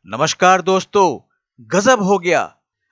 नमस्कार दोस्तों। गजब हो गया।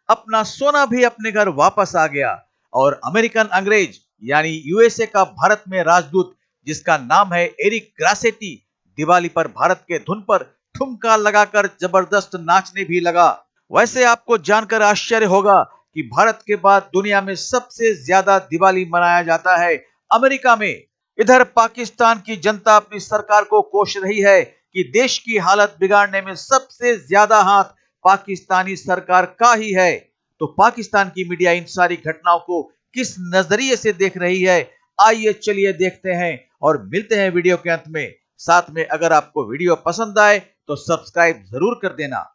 अपना सोना भी अपने घर वापस आ गया और अमेरिकन अंग्रेज यानी यूएसए का भारत में राजदूत जिसका नाम है एरिक ग्रासेटी दिवाली पर भारत के धुन पर ठुमका लगाकर जबरदस्त नाचने भी लगा। वैसे आपको जानकर आश्चर्य होगा कि भारत के बाद दुनिया में सबसे ज्यादा दिवाली मनाया जाता है अमेरिका में। इधर पाकिस्तान की जनता अपनी सरकार को कोस रही है कि देश की हालत बिगाड़ने में सबसे ज्यादा हाथ पाकिस्तानी सरकार का ही है। तो पाकिस्तान की मीडिया इन सारी घटनाओं को किस नजरिए से देख रही है, आइए चलिए देखते हैं और मिलते हैं वीडियो के अंत में। साथ में अगर आपको वीडियो पसंद आए तो सब्सक्राइब जरूर कर देना।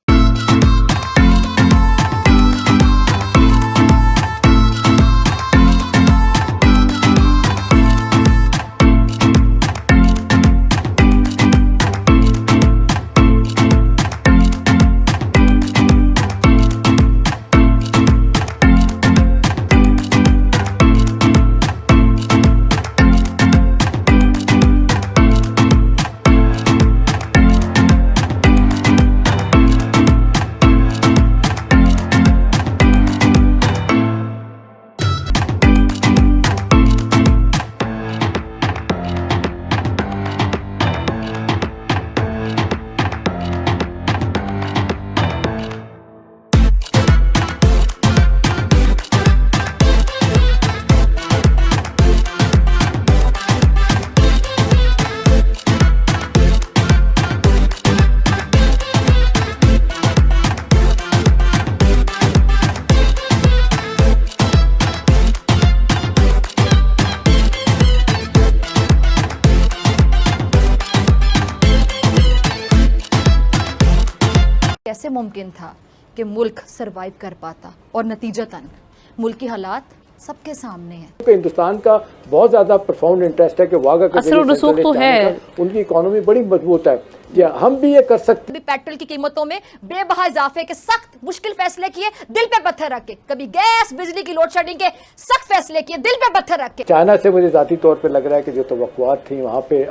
कैसे मुमकिन था कि मुल्क सरवाइव कर पाता, और नतीजतन मुल्क की हालात सबके सामने है। हिंदुस्तान का बहुत ज्यादा प्रोफाउंड इंटरेस्ट है कि वागा के असर रसूख तो है, उनकी इकोनॉमी बड़ी मजबूत है कि हम भी ये कर सकते हैं। पेट्रोल की कीमतों में बेबहा इजाफे के सख्त मुश्किल फैसले किए दिल पे पत्थर रख के, कभी गैस बिजली की लोड शेडिंग के सख्त फैसले किए दिल पे पत्थर रख के। चाइना से मुझे जाती तौर पे लग रहा है कि जो तवक्कुआत थी वहाँ पे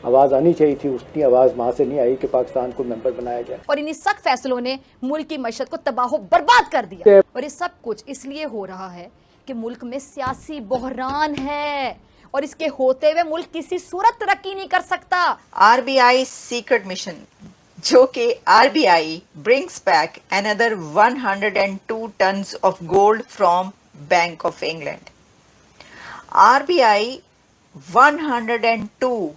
आवाज आनी चाहिए थी, उसकी आवाज वहां से नहीं आई कि पाकिस्तान को मेंबर बनाया जाए। और इन्हीं सख्त फैसलों ने मुल्क की मईशत को तबाह बर्बाद कर दिया। और ये सब कुछ इसलिए हो रहा है कि मुल्क में सियासी बहरान है और इसके होते हुए मुल्क किसी सूरत तरक्की नहीं कर सकता। आरबीआई सीक्रेट मिशन, जो कि RBI brings back another 102 turns of gold from Bank of England. RBI 102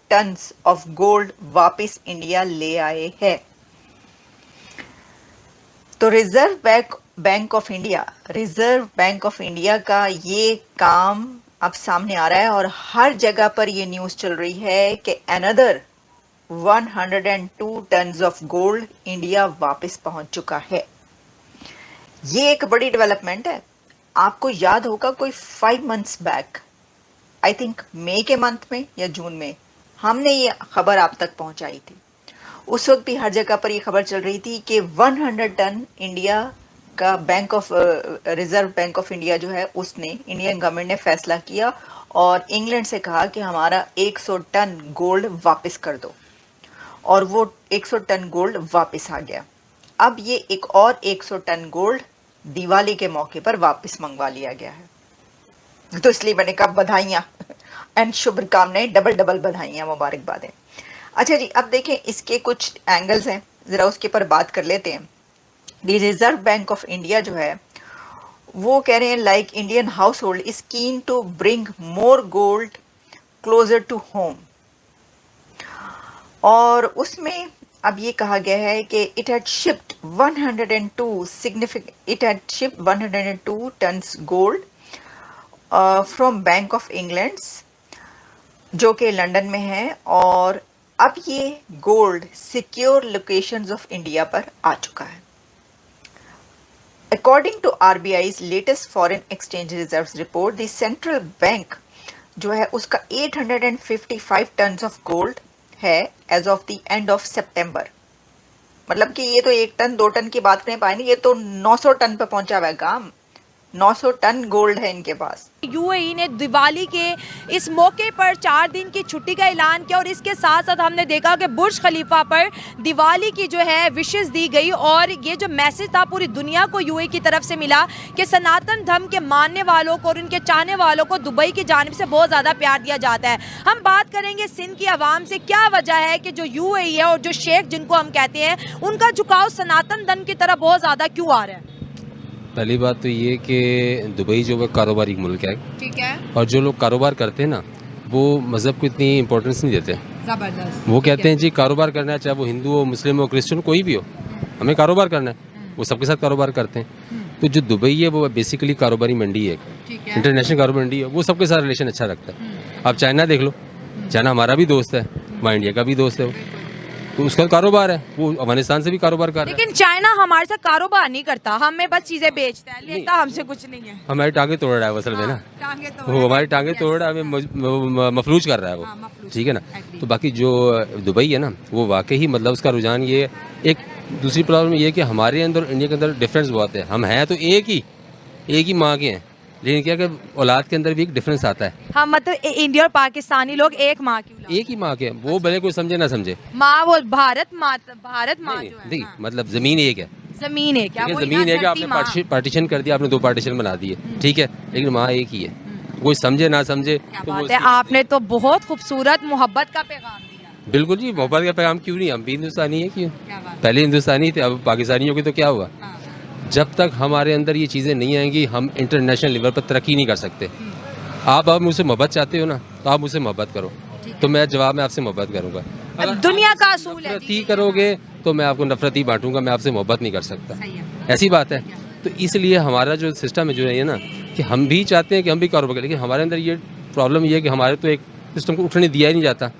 turns of gold वापस इंडिया ले आए हैं। तो रिजर्व बैंक ऑफ इंडिया का ये काम अब सामने आ रहा है और हर जगह पर ये न्यूज़ चल रही है कि another 102 turns of gold India वापस पहुंच चुका है। ये एक बड़ी डेवलपमेंट है। आपको याद होगा कोई 5 मंथ्स बैक, आई थिंक मई के मंथ में या जून में, हमने ये खबर आप तक पहुंचाई थी। उस वक्त भी हर जगह पर ये खबर चल रही थी कि 100 टन इंडिया का रिजर्व बैंक ऑफ इंडिया जो है उसने, इंडियन गवर्नमेंट ने फैसला किया और इंग्लैंड से कहा कि हमारा 100 टन गोल्ड वापस कर दो, और वो 100 टन गोल्ड वापस आ गया। अब ये एक और 100 टन गोल्ड दिवाली के मौके पर वापस मंगवा लिया गया है। तो इसलिए मैंने कहा बधाइयाँ एंड शुभकामनाएं, डबल बधाइयाँ, मुबारकबादें। अच्छा जी, अब देखें इसके कुछ एंगल्स हैं, जरा उसके पर बात कर लेते हैं। The Reserve Bank of India जो है वो कह रहे हैं like Indian household is keen to bring more gold closer to home. और उसमें अब ये कहा गया है कि it had shipped 102 tons gold from Bank of England, जो कि लंदन में है, और अब ये gold secure locations of India पर आ चुका है। According to RBI's latest foreign exchange reserves report, the central bank जो है उसका 855 टन्स ऑफ गोल्ड है as of the end of सितंबर। मतलब कि ये तो 1 टन 2 टन की बात नहीं पाएंगे, ये तो 900 टन पे पहुंचा हुआ है काम। 900 टन गोल्ड है इनके पास। यूएई ने दिवाली के इस मौके पर 4 दिन की छुट्टी का ऐलान किया और इसके साथ साथ हमने देखा कि बुर्ज खलीफा पर दिवाली की जो है विशेस दी गई और ये जो मैसेज था पूरी दुनिया को यूएई की तरफ से मिला कि सनातन धर्म के मानने वालों को और उनके चाहने वालों को दुबई की जानिब से बहुत ज़्यादा प्यार दिया जाता है। हम बात करेंगे सिंध की आवाम से, क्या वजह है कि जो यूएई है और जो शेख जिनको हम कहते हैं उनका झुकाव सनातन धर्म की तरफ बहुत ज़्यादा क्यों आ रहा है? पहली बात तो ये कि दुबई जो है कारोबारी मुल्क है, ठीक है, और जो लोग कारोबार करते हैं ना वो मज़हब को इतनी इम्पोर्टेंस नहीं देते। जबरदस्त। वो कहते हैं जी कारोबार करना है, चाहे वो हिंदू हो, मुस्लिम हो, क्रिश्चियन, कोई भी हो, हमें कारोबार करना है। वो सबके साथ कारोबार करते हैं। तो जो दुबई है वो बेसिकली कारोबारी मंडी है, इंटरनेशनल कारोबारी मंडी है, वो सबके साथ रिलेशन अच्छा रखता है। आप चाइना देख लो, चाइना हमारा भी दोस्त है, वहाँ इंडिया का भी दोस्त है, वो तो उसका कारोबार है, वो अफगानिस्तान से भी कारोबार कर रहा है। लेकिन चाइना हमारे साथ कारोबार नहीं करता, हमें बस चीजें बेचता है, लेता हमसे कुछ नहीं है। हमारी टांगे तोड़ रहा है असल में ना, टांगे तोड़ वो हमारी टांगे तोड़ रहा है, हमें मफलूज कर रहा है वो, ठीक है ना। तो बाकी जो दुबई है ना वो वाकई मतलब उसका रुझान ये, एक दूसरी प्रॉब्लम ये है कि हमारे अंदर और इंडिया के अंदर डिफरेंस बहुत है। हम हैं तो एक ही माँ के हैं, लेकिन क्या कि औलाद के अंदर भी एक डिफरेंस आता है। हम मतलब इंडिया और पाकिस्तानी लोग एक माँ की औलाद, एक ही माँ के हैं, वो भले कोई समझे ना समझे, माँ वो भारत माँ जो है, देखिए मतलब जमीन एक है, जमीन है क्या, वो जमीन है कि धरती माँ। आपने पार्टीशन कर दिया, आपने 2 पार्टीशन बना दिए, ठीक है, लेकिन माँ एक ही है। कोई समझे ना समझे तो वो बात है, आपने तो बहुत खूबसूरत मोहब्बत का पैगाम दिया। बिल्कुल जी, मोहब्बत का पैगाम क्यों नहीं, हम भी हिंदुस्तानी है, क्यों पहले हिंदुस्तानी थे, अब पाकिस्तानी होगी तो क्या हुआ। जब तक हमारे अंदर ये चीज़ें नहीं आएंगी हम इंटरनेशनल लेवल पर तरक्की नहीं कर सकते। आप मुझसे मोहब्बत चाहते हो ना तो आप मुझसे मोहब्बत करो, तो मैं जवाब में आपसे मोहब्बत करूंगा। अगर दुनिया का असूल है, नफरत ही करोगे तो मैं आपको नफरत ही बांटूंगा, मैं आपसे मोहब्बत नहीं कर सकता, ऐसी बात है। तो इसलिए हमारा जो सिस्टम है जो है ना कि हम भी चाहते हैं कि हम भी कारोबार करें, लेकिन हमारे अंदर ये प्रॉब्लम ये है कि हमारे तो एक सिस्टम को उठने दिया ही नहीं जाता,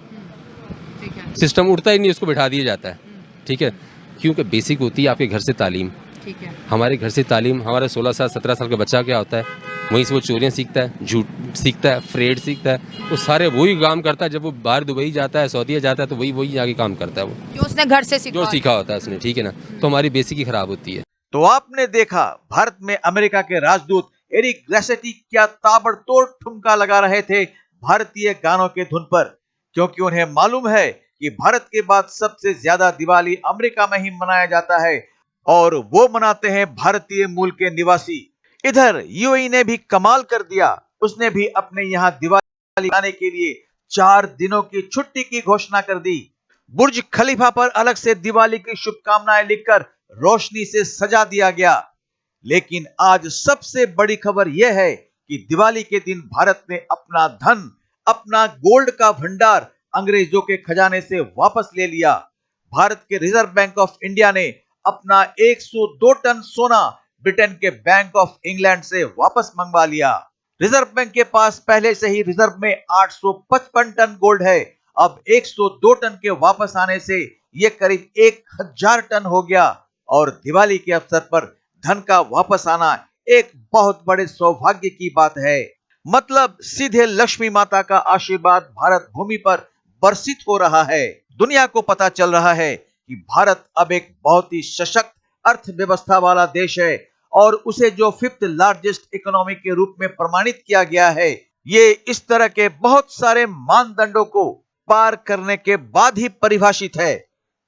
सिस्टम उठता ही नहीं, उसको बिठा दिया जाता है, ठीक है। क्योंकि बेसिक होती है आपके घर से तालीम, ठीक है, हमारे घर से तालीम, हमारा 16 साल 17 साल का बच्चा क्या होता है, वहीं से वो चोरियाँ सीखता है, झूठ सीखता है, फ्रेड सीखता है, वो सारे वही काम करता है। जब वो बाहर दुबई जाता है, सऊदीया जाता है, तो वही आगे काम करता है, वो जो उसने घर से जो सीखा होता है उसने, ठीक है ना। तो हमारी बेसिक ही खराब होती है। तो आपने देखा भारत में अमेरिका के राजदूत एरिक ग्रेसेटी क्या ताबड़तोड़ ठुमका लगा रहे थे भारतीय गानों के धुन पर, क्योंकि उन्हें मालूम है कि भारत के बाद सबसे ज्यादा दिवाली अमेरिका में ही मनाया जाता है और वो मनाते हैं भारतीय मूल के निवासी। इधर यूएई ने भी कमाल कर दिया, उसने भी अपने यहाँ दिवाली मनाने के लिए 4 दिनों की छुट्टी की घोषणा कर दी। बुर्ज खलीफा पर अलग से दिवाली की शुभकामनाएं लिखकर रोशनी से सजा दिया गया। लेकिन आज सबसे बड़ी खबर यह है कि दिवाली के दिन भारत ने अपना धन, अपना गोल्ड का भंडार अंग्रेजों के खजाने से वापस ले लिया। भारत के रिजर्व बैंक ऑफ इंडिया ने अपना 102 टन सोना ब्रिटेन के बैंक ऑफ इंग्लैंड से वापस मंगवा लिया। रिजर्व बैंक के पास पहले से ही रिजर्व में 855 टन गोल्ड है। अब 102 टन के वापस आने से यह करीब 1000 टन हो गया और दिवाली के अवसर पर धन का वापस आना एक बहुत बड़े सौभाग्य की बात है। मतलब सीधे लक्ष्मी माता का आशीर्वाद भारत भूमि पर बरसित हो रहा है। दुनिया को पता चल रहा है कि भारत अब एक बहुत ही सशक्त अर्थव्यवस्था वाला देश है और उसे जो 5th लार्जेस्ट इकोनॉमी के रूप में प्रमाणित किया गया है, ये इस तरह के बहुत सारे मानदंडों को पार करने के बाद ही परिभाषित है।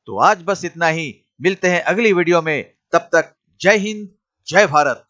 तो आज बस इतना ही, मिलते हैं अगली वीडियो में, तब तक जय हिंद, जय भारत।